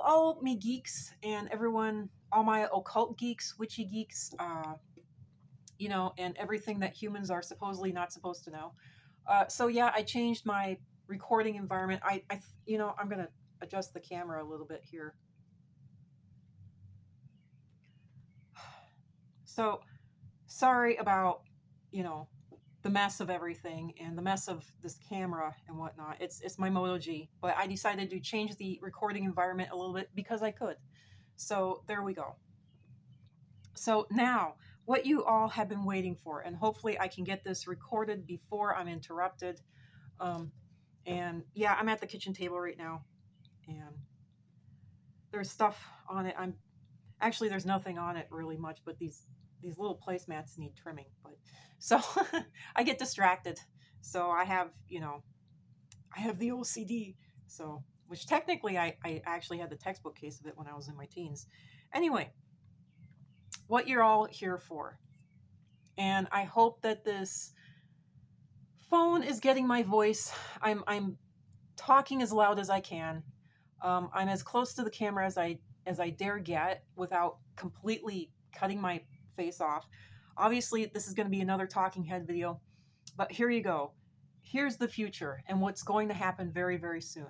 all me geeks and everyone, all my occult geeks, witchy geeks, and everything that humans are supposedly not supposed to know. So yeah, I changed my recording environment. I'm gonna adjust the camera a little bit here. So sorry about, the mess of everything and the mess of this camera and whatnot. It's my Moto G, but I decided to change the recording environment a little bit because I could. So there we go. So now, what you all have been waiting for, and hopefully I can get this recorded before I'm interrupted. And yeah, I'm at the kitchen table right now, and there's stuff on it. There's nothing on it really much, but these little placemats need trimming. But so I get distracted. So I have the OCD. So which technically I actually had the textbook case of it when I was in my teens. Anyway, what you're all here for. And I hope that this phone is getting my voice. I'm talking as loud as I can. I'm as close to the camera as I dare get without completely cutting my face off. Obviously, this is going to be another talking head video, but here you go. Here's the future and what's going to happen very, very soon.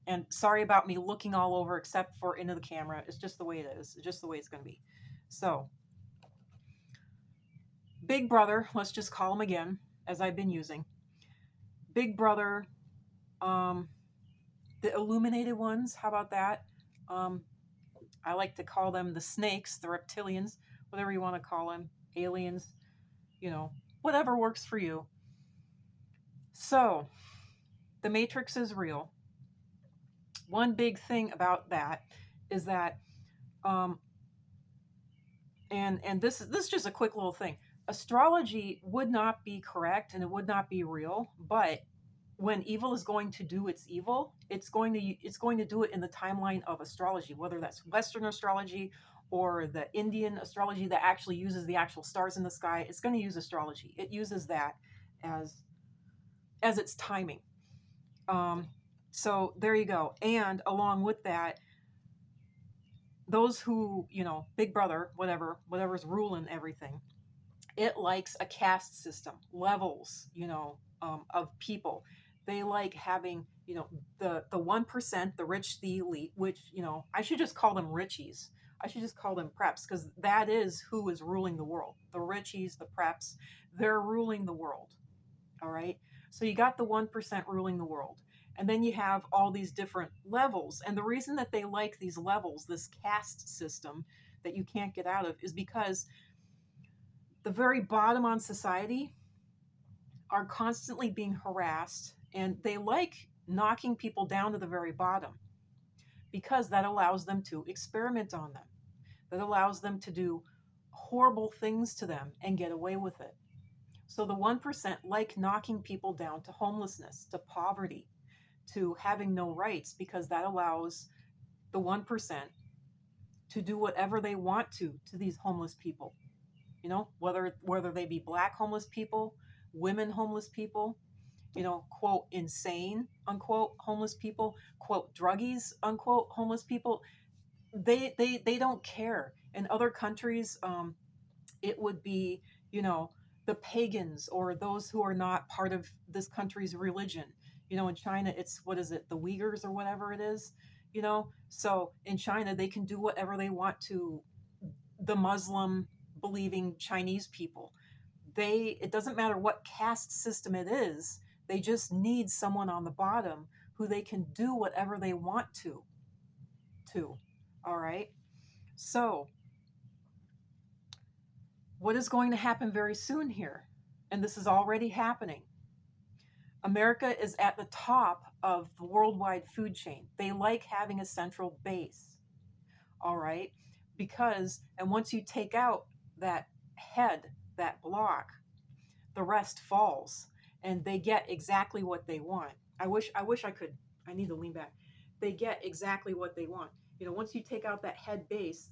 And sorry about me looking all over except for into the camera. It's just the way it is. It's just the way it's going to be. So, Big Brother, let's just call him again, as I've been using. Big Brother, the illuminated ones, how about that? I like to call them the snakes, the reptilians, whatever you want to call them, aliens, whatever works for you. So, the Matrix is real. One big thing about that is that, and this is just a quick little thing. Astrology would not be correct and it would not be real, but when evil is going to do its evil, it's going to do it in the timeline of astrology, whether that's Western astrology or the Indian astrology that actually uses the actual stars in the sky. It's going to use astrology. It uses that as its timing. So there you go. And along with that, those who, Big Brother, whatever's ruling everything, it likes a caste system, levels, of people. They like having, the 1%, the rich, the elite, which, I should just call them richies. I should just call them preps because that is who is ruling the world. The richies, the preps, they're ruling the world. All right. So you got the 1% ruling the world. And then you have all these different levels. And the reason that they like these levels, this caste system that you can't get out of, is because the very bottom on society are constantly being harassed, and they like knocking people down to the very bottom because that allows them to experiment on them. That allows them to do horrible things to them and get away with it. So the 1% like knocking people down to homelessness, to poverty, to having no rights, because that allows the 1% to do whatever they want to these homeless people. Whether they be black homeless people, women homeless people, quote, insane, unquote, homeless people, quote, druggies, unquote, homeless people. They don't care. In other countries, it would be, the pagans or those who are not part of this country's religion. In China, it's, what is it, the Uyghurs or whatever it is, So in China, they can do whatever they want to the Muslim believing Chinese people. It doesn't matter what caste system it is, they just need someone on the bottom who they can do whatever they want to. All right? So, what is going to happen very soon here? And this is already happening. America is at the top of the worldwide food chain. They like having a central base. All right? And once you take out that head, that block, the rest falls and they get exactly what they want. I wish I could. I need to lean back. They get exactly what they want. Once you take out that head base,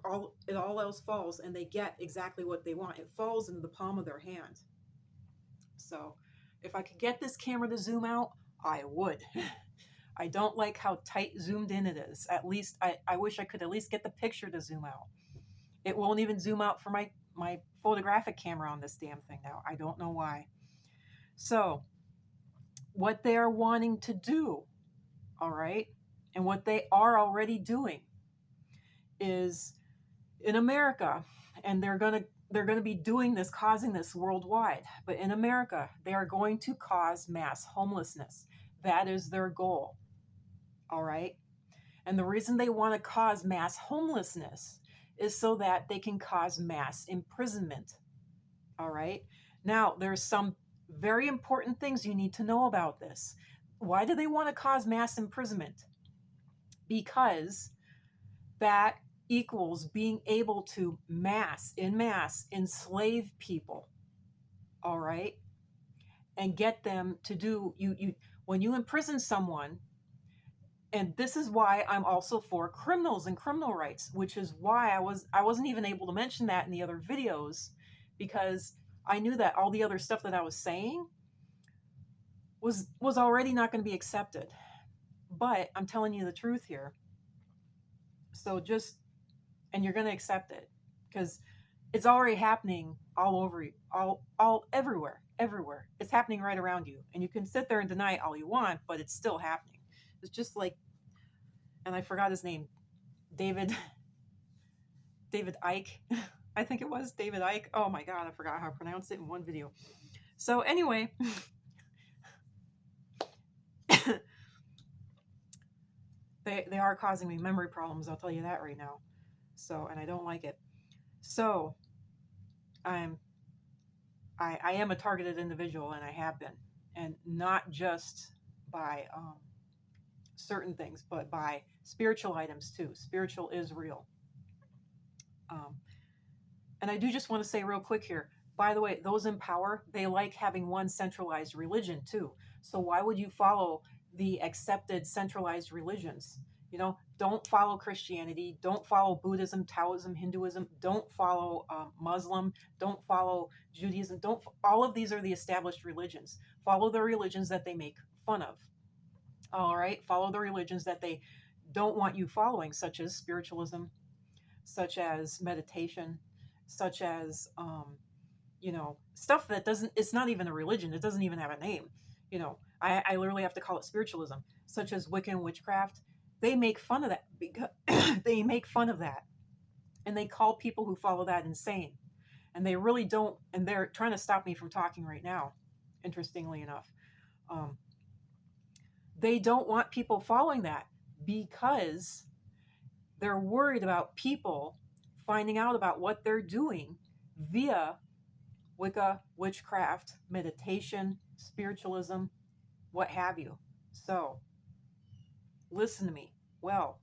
all else falls and they get exactly what they want. It falls into the palm of their hand. So if I could get this camera to zoom out, I would. I don't like how tight zoomed in it is. At least I wish I could at least get the picture to zoom out. It won't even zoom out for my photographic camera on this damn thing now. I don't know why. So what they are wanting to do, all right, and what they are already doing is in America, and they're going to be doing this, causing this worldwide. But in America, they are going to cause mass homelessness. That is their goal. All right. And the reason they want to cause mass homelessness is so that they can cause mass imprisonment. All right. Now, there's some very important things you need to know about this. Why do they want to cause mass imprisonment? Because that equals being able to in mass enslave people. All right. And get them to do you when you imprison someone. And this is why I'm also for criminals and criminal rights, which is why I wasn't even able to mention that in the other videos, because I knew that all the other stuff that I was saying was already not going to be accepted. But I'm telling you the truth here. So and you're going to accept it, because it's already happening all over you, all everywhere. It's happening right around you, and you can sit there and deny it all you want, but it's still happening. It's just like, and I forgot his name, David Icke. I think it was David Icke. Oh my God, I forgot how to pronounce it in one video. So anyway, they are causing me memory problems. I'll tell you that right now. So, and I don't like it. So I am a targeted individual, and I have been, and not just by certain things, but by spiritual items too. Spiritual is real. And I do just want to say real quick here, by the way, those in power, they like having one centralized religion too. So why would you follow the accepted centralized religions? Don't follow Christianity, don't follow Buddhism, Taoism, Hinduism, don't follow Muslim, don't follow Judaism, all of these are the established religions. Follow the religions that they make fun of. All right, follow the religions that they don't want you following, such as spiritualism, such as meditation, such as stuff that it's not even a religion. It doesn't even have a name. I literally have to call it spiritualism, such as Wicca and witchcraft. They make fun of that because they make fun of that, and they call people who follow that insane. And they really don't. And they're trying to stop me from talking right now, interestingly enough. They don't want people following that because they're worried about people finding out about what they're doing via Wicca, witchcraft, meditation, spiritualism, what have you. So, listen to me. Well,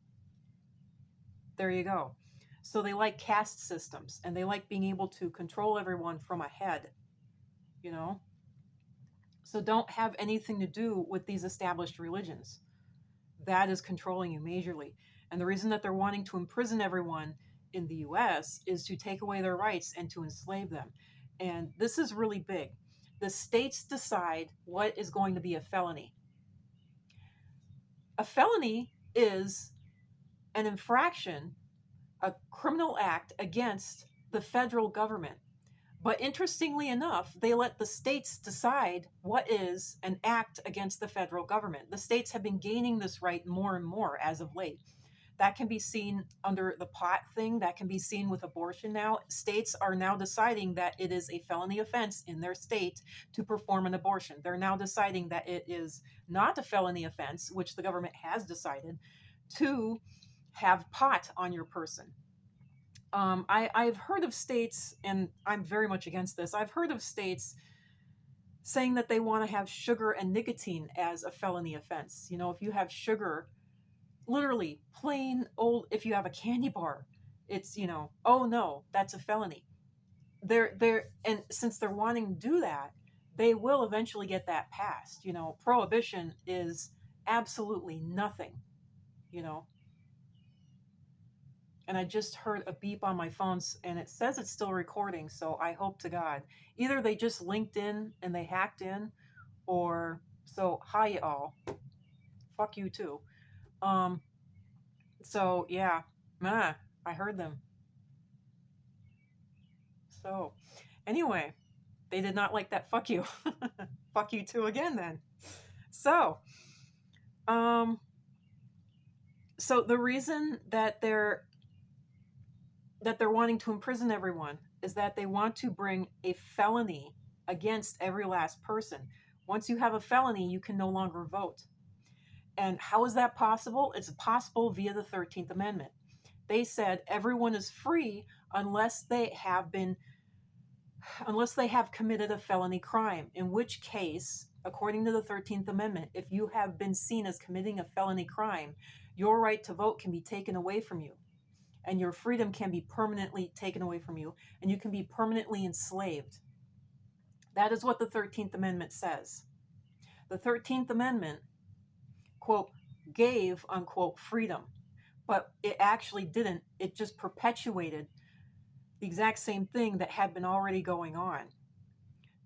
there you go. So they like caste systems, and they like being able to control everyone from a head, So don't have anything to do with these established religions. That is controlling you majorly. And the reason that they're wanting to imprison everyone in the US is to take away their rights and to enslave them. And this is really big. The states decide what is going to be a felony. A felony is an infraction, a criminal act against the federal government. But interestingly enough, they let the states decide what is an act against the federal government. The states have been gaining this right more and more as of late. That can be seen under the pot thing. That can be seen with abortion now. States are now deciding that it is a felony offense in their state to perform an abortion. They're now deciding that it is not a felony offense, which the government has decided, to have pot on your person. I've heard of states, and I'm very much against this, I've heard of states saying that they want to have sugar and nicotine as a felony offense. If you have sugar, literally plain old, if you have a candy bar, it's, oh no, that's a felony. And since they're wanting to do that, they will eventually get that passed. Prohibition is absolutely nothing, And I just heard a beep on my phone, and it says it's still recording, so I hope to God. Either they just linked in and they hacked in, or... So, hi, y'all. fuck you too. Um, so yeah, I heard them. So anyway, they did not like that fuck you. Fuck you too again then. So, um, so the reason that they're wanting to imprison everyone is that they want to bring a felony against every last person. Once you have a felony, you can no longer vote. And how is that possible? It's possible via the 13th Amendment. They said everyone is free unless they have committed a felony crime, in which case, according to the 13th Amendment, if you have been seen as committing a felony crime, your right to vote can be taken away from you, and your freedom can be permanently taken away from you, and you can be permanently enslaved. That is what the 13th Amendment says. The 13th Amendment, quote, gave, unquote, freedom, but it actually didn't. It just perpetuated the exact same thing that had been already going on.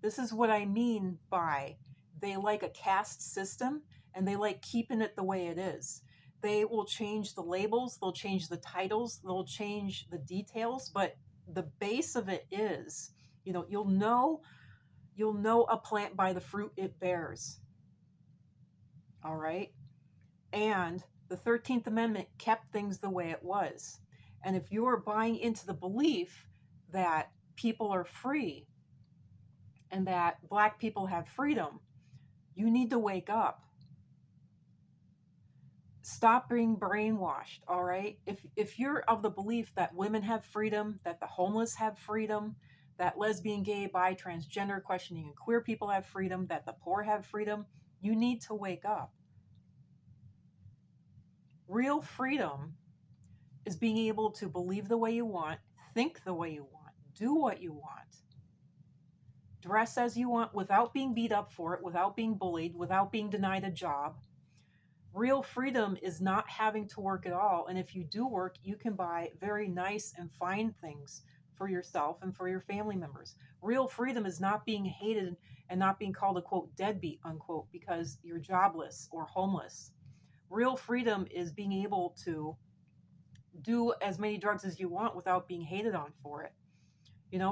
This is what I mean by they like a caste system and they like keeping it the way it is. They will change the labels, they'll change the titles, they'll change the details, but the base of it is, you'll know a plant by the fruit it bears. All right? And the 13th Amendment kept things the way it was. And if you are buying into the belief that people are free and that Black people have freedom, you need to wake up. Stop being brainwashed, all right? If you're of the belief that women have freedom, that the homeless have freedom, that lesbian, gay, bi, transgender, questioning, and queer people have freedom, that the poor have freedom, you need to wake up. Real freedom is being able to believe the way you want, think the way you want, do what you want, dress as you want without being beat up for it, without being bullied, without being denied a job. Real freedom is not having to work at all. And if you do work, you can buy very nice and fine things for yourself and for your family members. Real freedom is not being hated and not being called a, quote, deadbeat, unquote, because you're jobless or homeless. Real freedom is being able to do as many drugs as you want without being hated on for it.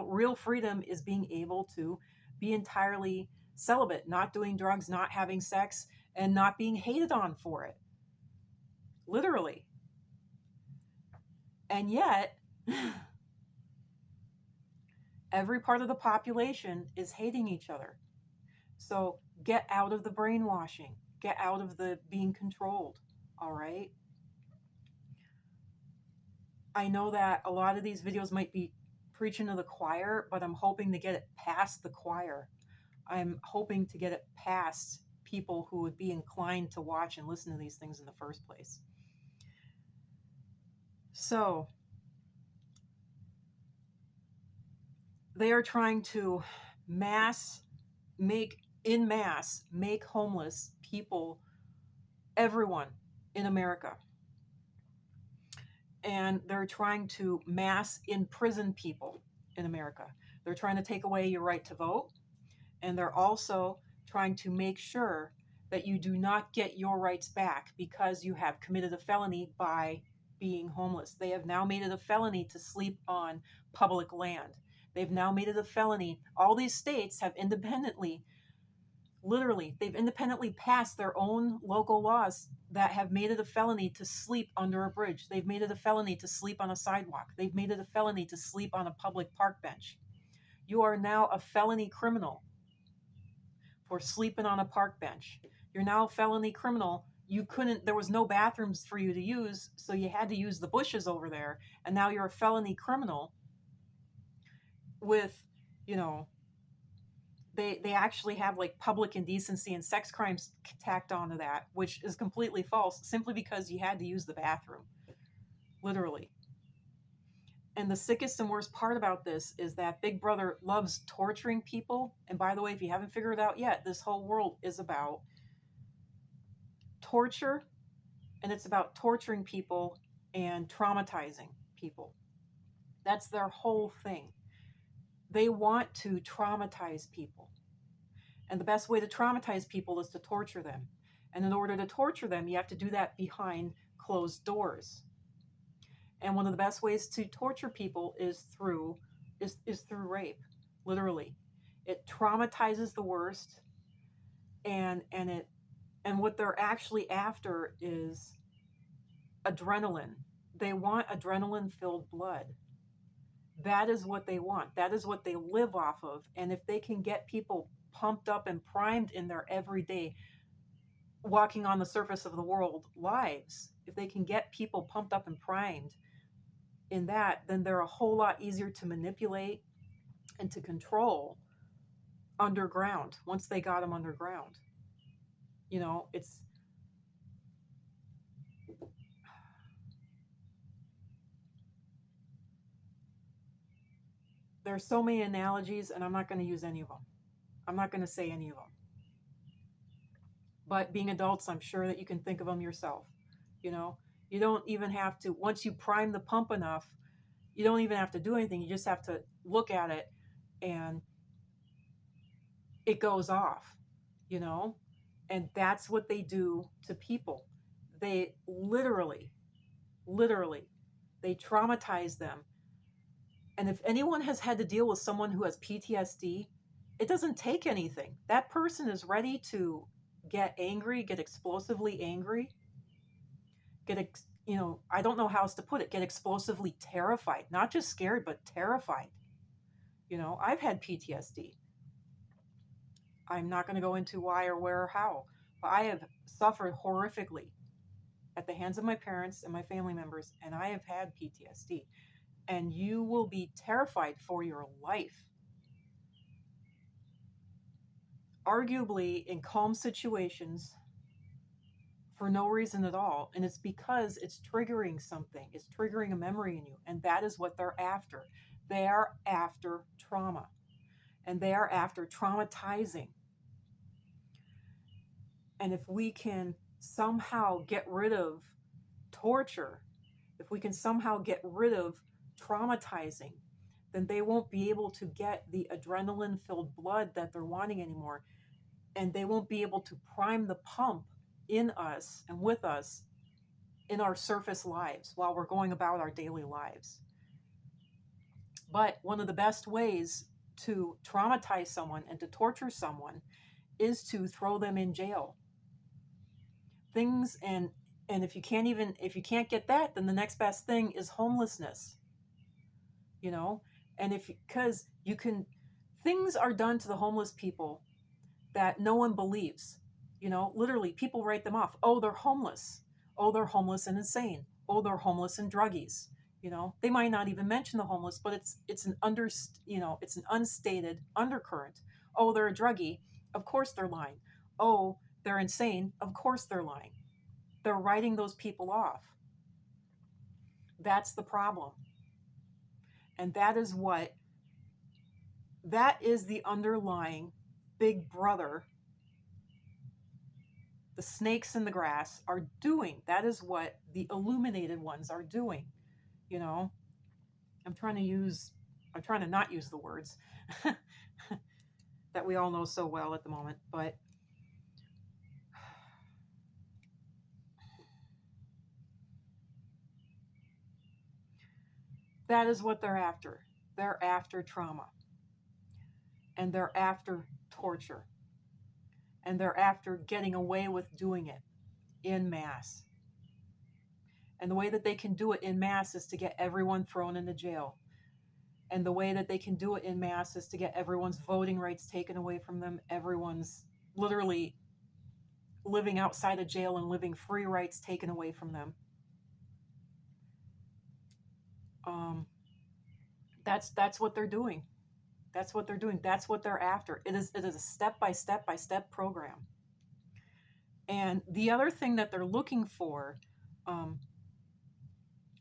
Real freedom is being able to be entirely celibate, not doing drugs, not having sex, and not being hated on for it. Literally. And yet, every part of the population is hating each other. So get out of the brainwashing. Get out of the being controlled. All right? I know that a lot of these videos might be preaching to the choir, but I'm hoping to get it past the choir. I'm hoping to get it past people who would be inclined to watch and listen to these things in the first place. So, they are trying to make homeless people, everyone in America. And they're trying to mass imprison people in America. They're trying to take away your right to vote. And they're also trying to make sure that you do not get your rights back because you have committed a felony by being homeless. They have now made it a felony to sleep on public land. They've now made it a felony. All these states have independently passed their own local laws that have made it a felony to sleep under a bridge. They've made it a felony to sleep on a sidewalk. They've made it a felony to sleep on a public park bench. You are now a felony criminal for sleeping on a park bench. You're now a felony criminal. There was no bathrooms for you to use, so you had to use the bushes over there. And now you're a felony criminal with, they actually have like public indecency and sex crimes tacked onto that, which is completely false, simply because you had to use the bathroom. Literally. And the sickest and worst part about this is that Big Brother loves torturing people. And by the way, if you haven't figured it out yet, this whole world is about torture, and it's about torturing people and traumatizing people. That's their whole thing. They want to traumatize people. And the best way to traumatize people is to torture them. And in order to torture them, you have to do that behind closed doors. And one of the best ways to torture people is through rape, literally. It traumatizes the worst, and what they're actually after is adrenaline. They want adrenaline filled blood. That is what they want. That is what they live off of. And if they can get people pumped up and primed in their everyday walking on the surface of the world lives, if they can get people pumped up and primed in that, then they're a whole lot easier to manipulate and to control underground once they got them underground. You know, there's so many analogies, and I'm not going to use any of them. I'm not going to say any of them. But being adults, I'm sure that you can think of them yourself. You know, you don't even have to, once you prime the pump enough, you don't even have to do anything. You just have to look at it and it goes off, you know? And that's what they do to people. They literally, they traumatize them. And if anyone has had to deal with someone who has PTSD, it doesn't take anything. That person is ready to get angry, get explosively angry, I don't know how else to put it, get explosively terrified, not just scared, but terrified. You know, I've had PTSD. I'm not going to go into why or where or how, but I have suffered horrifically at the hands of my parents and my family members, and I have had PTSD. And you will be terrified for your life. Arguably, in calm situations, for no reason at all. And it's because it's triggering something. It's triggering a memory in you. And that is what they're after. They are after trauma. And they are after traumatizing. And if we can somehow get rid of torture, if we can somehow get rid of traumatizing, then they won't be able to get the adrenaline-filled blood that they're wanting anymore. And they won't be able to prime the pump in us and with us in our surface lives while we're going about our daily lives. But one of the best ways to traumatize someone and to torture someone is to throw them in jail. And if you can't get that, then the next best thing is homelessness. You know, and things are done to the homeless people that no one believes. You know, literally people write them off. Oh, they're homeless. Oh, they're homeless and insane. Oh, they're homeless and druggies. You know, they might not even mention the homeless, but it's an unstated undercurrent. Oh, they're a druggie. Of course they're lying. Oh, they're insane. Of course they're lying. They're writing those people off. That's the problem. And that is the underlying big brother, the snakes in the grass are doing. That is what the illuminated ones are doing. You know, I'm trying to not use the words that we all know so well at the moment, but that is what they're after. They're after trauma. And they're after torture. And they're after getting away with doing it in mass. And the way that they can do it in mass is to get everyone thrown into jail. And the way that they can do it in mass is to get everyone's voting rights taken away from them. Everyone's literally living outside of jail and living free rights taken away from them. That's what they're doing. That's what they're doing. That's what they're after. It is a step program. And the other thing that they're looking for,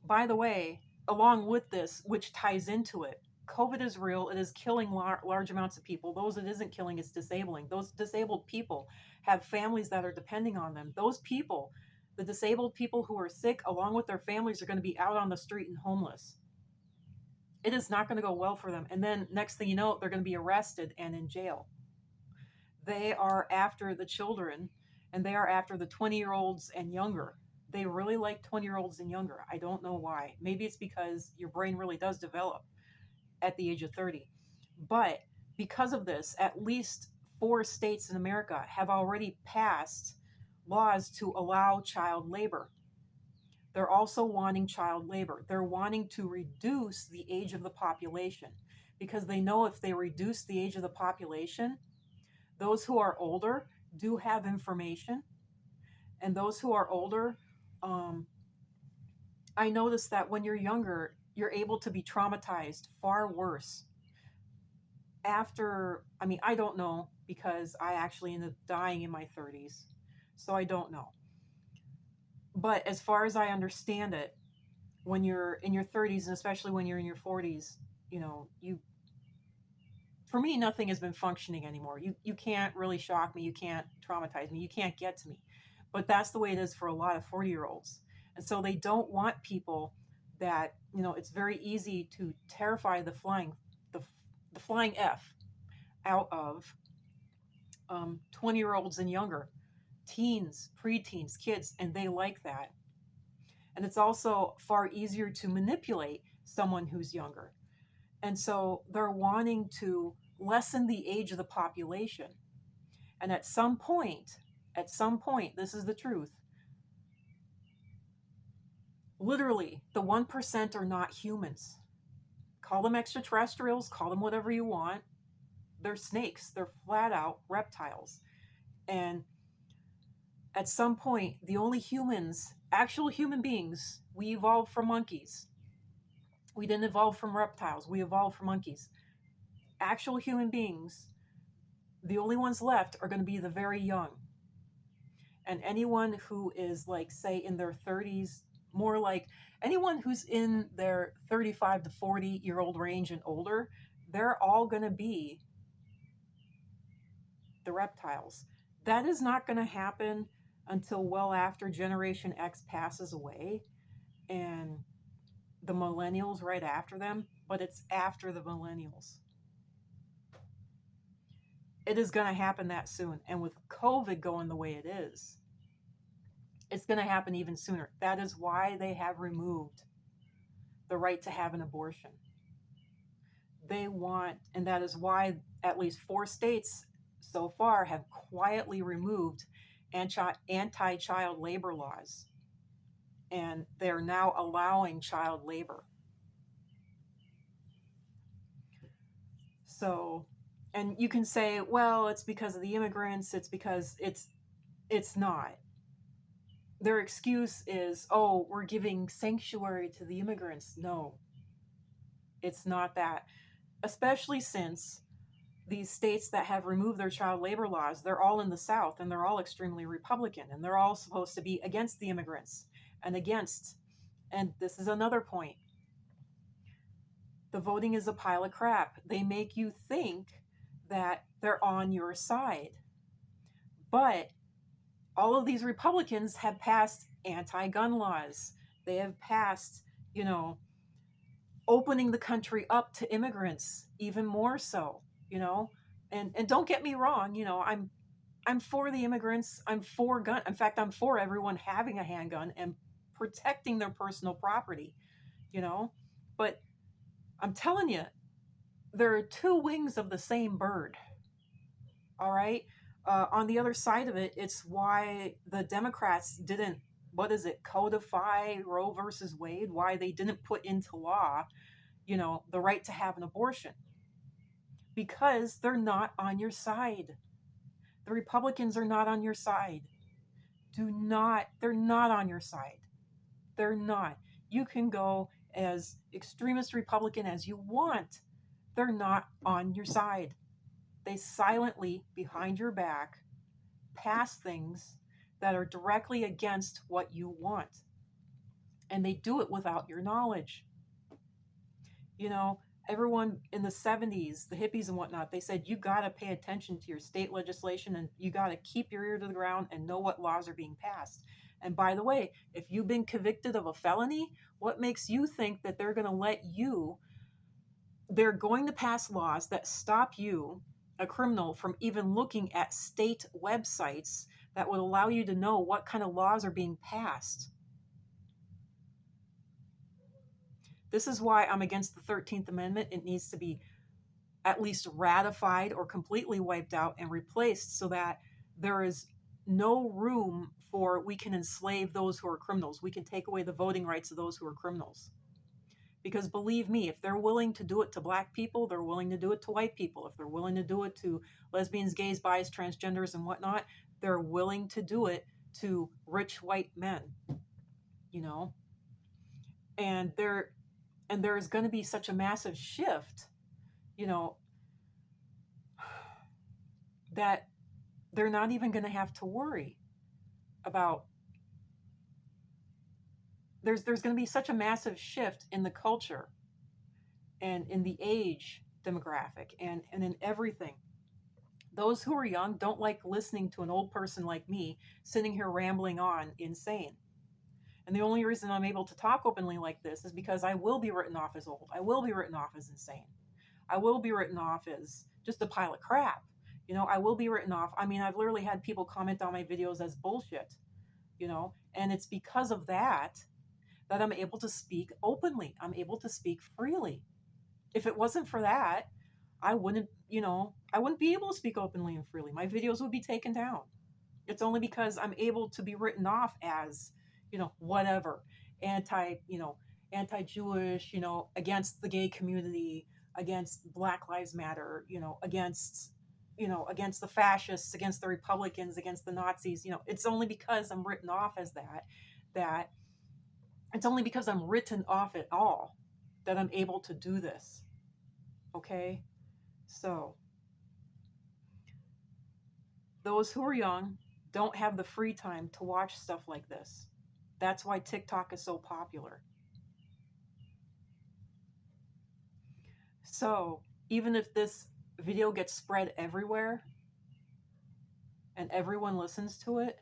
by the way, along with this, which ties into it, COVID is real. It is killing large amounts of people. Those it isn't killing, it's disabling. Those disabled people have families that are depending on them. Those people, the disabled people who are sick, along with their families, are going to be out on the street and homeless. It is not going to go well for them. And then next thing you know, they're going to be arrested and in jail. They are after the children, and they are after the 20-year-olds and younger. They really like 20-year-olds and younger. I don't know why. Maybe it's because your brain really does develop at the age of 30. But because of this, at least 4 states in America have already passed laws to allow child labor. They're also wanting child labor. They're wanting to reduce the age of the population because they know if they reduce the age of the population, those who are older do have information. And those who are older, um, I noticed that when you're younger, you're able to be traumatized far worse. After, I mean, I don't know because I actually ended up dying in my 30s. So I don't know. But as far as I understand it, when you're in your 30s and especially when you're in your 40s, you know, you for me nothing has been functioning anymore. You can't really shock me, you can't traumatize me, you can't get to me. But that's the way it is for a lot of 40-year-olds. And so they don't want people that, you know, it's very easy to terrify the, the flying F out of 20-year-olds and younger, teens, preteens, kids, and they like that. And it's also far easier to manipulate someone who's younger. And so they're wanting to lessen the age of the population. And at some point, this is the truth. Literally, the 1% are not humans. Call them extraterrestrials, call them whatever you want. They're snakes, they're flat out reptiles. And at some point, the only humans, actual human beings, we evolved from monkeys. We didn't evolve from reptiles, we evolved from monkeys. Actual human beings, the only ones left are going to be the very young. And anyone who is, like, say, in their 30s, more like anyone who's in their 35 to 40-year-old range and older, they're all going to be the reptiles. That is not going to happen until well after Generation X passes away and the millennials right after them, but it's after the millennials. It is going to happen that soon. And with COVID going the way it is, it's going to happen even sooner. That is why they have removed the right to have an abortion. They want, and that is why at least 4 states so far have quietly removed anti-child labor laws. And they're now allowing child labor. So, and you can say, well, it's because of the immigrants, it's because it's not. Their excuse is, oh, we're giving sanctuary to the immigrants. No, it's not that. Especially since these states that have removed their child labor laws, they're all in the South and they're all extremely Republican and they're all supposed to be against the immigrants and against. And this is another point. The voting is a pile of crap. They make you think that they're on your side. But all of these Republicans have passed anti-gun laws. They have passed, you know, opening the country up to immigrants even more so, you know. And don't get me wrong, you know, I'm for the immigrants. I'm for gun. In fact, I'm for everyone having a handgun and protecting their personal property, you know. But I'm telling you, there are two wings of the same bird. All right. On the other side of it, it's why the Democrats didn't, what is it, codify Roe versus Wade, why they didn't put into law, you know, the right to have an abortion. Because they're not on your side. The Republicans are not on your side. They're not on your side. They're not. You can go as extremist Republican as you want. They're not on your side. They silently, behind your back, pass things that are directly against what you want. And they do it without your knowledge. You know, everyone in the 70s, the hippies and whatnot, they said, you got to pay attention to your state legislation and you got to keep your ear to the ground and know what laws are being passed. And by the way, if you've been convicted of a felony, what makes you think that they're going to pass laws that stop you, a criminal, from even looking at state websites that would allow you to know what kind of laws are being passed. This is why I'm against the 13th Amendment. It needs to be at least ratified or completely wiped out and replaced so that there is no room for we can enslave those who are criminals. We can take away the voting rights of those who are criminals. Because believe me, if they're willing to do it to black people, they're willing to do it to white people. If they're willing to do it to lesbians, gays, bis, transgenders, and whatnot, they're willing to do it to rich white men, you know? And there's going to be such a massive shift, you know, that they're not even going to have to worry about. There's going to be such a massive shift in the culture and in the age demographic and in everything. Those who are young don't like listening to an old person like me sitting here rambling on insane. And the only reason I'm able to talk openly like this is because I will be written off as old. I will be written off as insane. I will be written off as just a pile of crap. You know, I will be written off. I mean, I've literally had people comment on my videos as bullshit, you know, and it's because of that that I'm able to speak openly. I'm able to speak freely. If it wasn't for that, I wouldn't be able to speak openly and freely. My videos would be taken down. It's only because I'm able to be written off as, whatever, anti-Jewish, against the gay community, against Black Lives Matter, against the fascists, against the Republicans, against the Nazis. It's only because I'm written off as that it's only because I'm written off at all that I'm able to do this. Okay? So, those who are young don't have the free time to watch stuff like this. That's why TikTok is so popular. So, even if this video gets spread everywhere and everyone listens to it,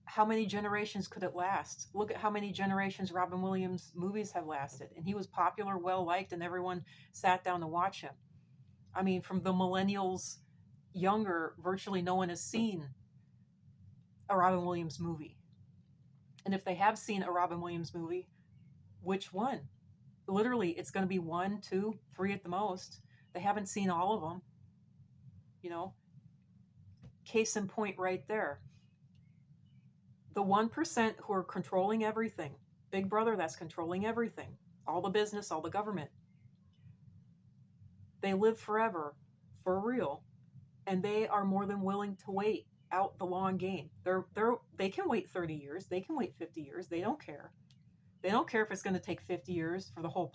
how many generations could it last? Look at how many generations Robin Williams movies have lasted. And he was popular, well-liked, and everyone sat down to watch him. I mean, from the millennials younger, virtually no one has seen a Robin Williams movie. And if they have seen a Robin Williams movie, which one? Literally, it's going to be 1, 2, 3 at the most. They haven't seen all of them. Case in point right there. The 1% who are controlling everything, Big Brother that's controlling everything, all the business, all the government, they live forever, for real, and they are more than willing to wait out the long game. They can wait 30 years, they can wait 50 years, they don't care. They don't care if it's going to take 50 years for the whole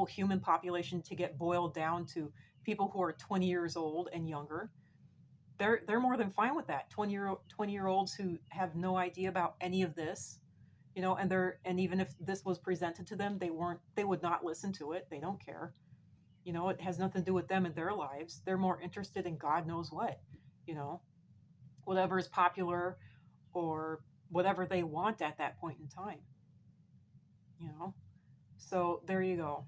human population to get boiled down to people who are 20 years old and younger. They're more than fine with that. 20-year-olds who have no idea about any of this, and even if this was presented to them, they would not listen to it. They don't care. It has nothing to do with them and their lives. They're more interested in God knows what, whatever is popular or whatever they want at that point in time. So there you go.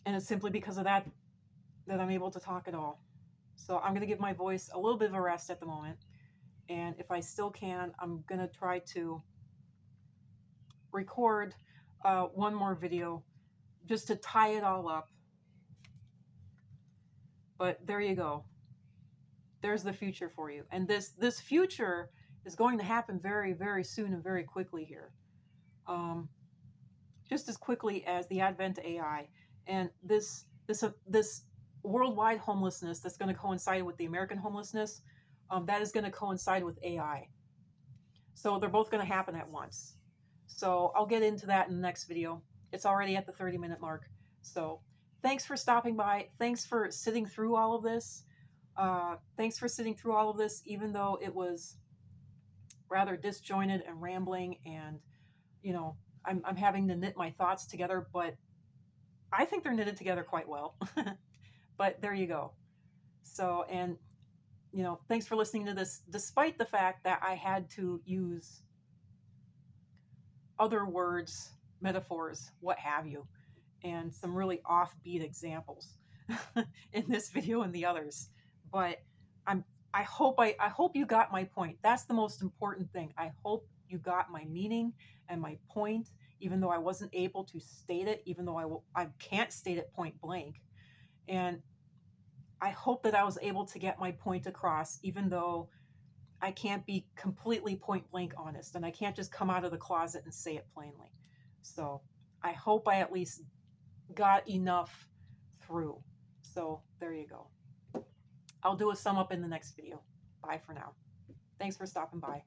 And it's simply because of that I'm able to talk at all. So I'm going to give my voice a little bit of a rest at the moment. And if I still can, I'm going to try to record one more video just to tie it all up. But there you go. There's the future for you. And this future is going to happen very, very soon and very quickly here. Just as quickly as the advent of AI. And this worldwide homelessness that's going to coincide with the American homelessness, that is going to coincide with AI. So they're both going to happen at once. So I'll get into that in the next video. It's already at the 30-minute mark. So thanks for stopping by. Thanks for sitting through all of this. Even though it was rather disjointed and rambling, and I'm having to knit my thoughts together, but I think they're knitted together quite well. But there you go. So, and thanks for listening to this, despite the fact that I had to use other words, metaphors, what have you, and some really offbeat examples in this video and the others. But I'm I hope you got my point. That's the most important thing. I hope you got my meaning and my point, even though I wasn't able to state it, even though I can't state it point blank. And I hope that I was able to get my point across, even though I can't be completely point blank honest and I can't just come out of the closet and say it plainly. So I hope I at least got enough through. So there you go. I'll do a sum up in the next video. Bye for now. Thanks for stopping by.